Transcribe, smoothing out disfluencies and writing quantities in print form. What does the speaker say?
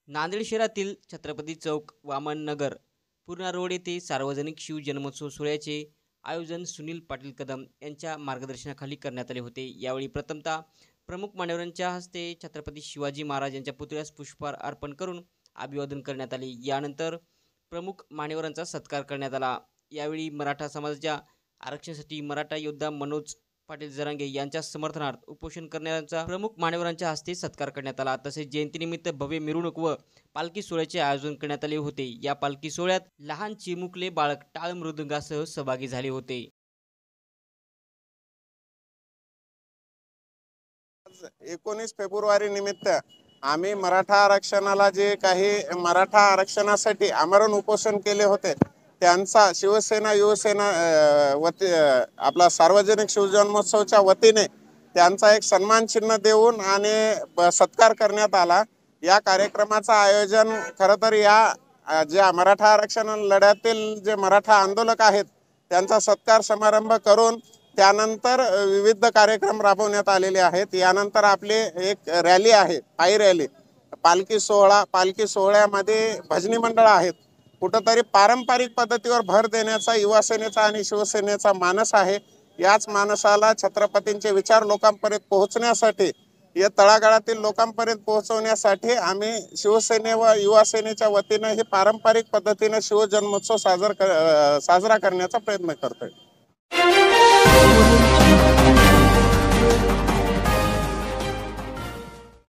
नांदेड शहरातील छत्रपती चौक, वामन नगर, पूर्णा रोड येथे सार्वजनिक शिवजन्मोत्सव सोहळ्याचे आयोजन सुनील पाटील कदम यांच्या मार्गदर्शनाखाली करण्यात आले होते। यावेळी प्रथमतः प्रमुख मान्यवरांच्या हस्ते छत्रपती शिवाजी महाराज यांच्या पुतळ्यास पुष्पहार अर्पण करून अभिवादन करण्यात आले। यानंतर प्रमुख मान्यवरांचा सत्कार करण्यात आला। यावेळी मराठा समाजाच्या आरक्षणासाठी मराठा योद्धा मनोज पाटील जरांगे यांच्या समर्थनार्थ उपोषण करणाऱ्यांचा प्रमुख मान्यवरांच्या हस्ते सत्कार करण्यात आला। तसेच जयंतीनिमित्त भव्य मिरवणूक व पालखी सोहळ्याचे आयोजन करण्यात आले होते। या पालखी सोहळ्यात लहान चिमुकले बालक टाळ मृदुंगासह सहभागी झाले होते। 19 फेब्रुवारी निमित्त आम्ही मराठा आरक्षणाला जे काही मराठा आरक्षणासाठी आमरण उपोषण केले होते त्यांचा शिवसेना युवसेना वती आपला सार्वजनिक शिवजन्मोत्सवच्या वतीने त्यांचा एक सन्मान चिन्ह देऊन आणि सत्कार करण्यात आला। या कार्यक्रमाचं आयोजन खरं तर या जे मराठा आरक्षण लढ्यातील जे मराठा आंदोलक आहेत त्यांचा सत्कार समारंभ करून त्यानंतर विविध कार्यक्रम राबवण्यात आलेले आहेत। यानंतर आपले एक रॅली आहे, पायी रॅली, पालखी सोहळ्यामध्ये भजनी मंडळ आहेत। कुठंतरी पारंपरिक पद्धतीवर भर देण्याचा युवासेनेचा आणि शिवसेनेचा मानस आहे। याच मानसाला छत्रपतींचे विचार लोकांपर्यंत पोहोचण्यासाठी, या तळागाळातील लोकांपर्यंत पोहोचवण्यासाठी आम्ही शिवसेने व युवासेनेच्या वतीने हे पारंपरिक पद्धतीने शिवजन्मोत्सव साजरा करण्याचा प्रयत्न करतोय।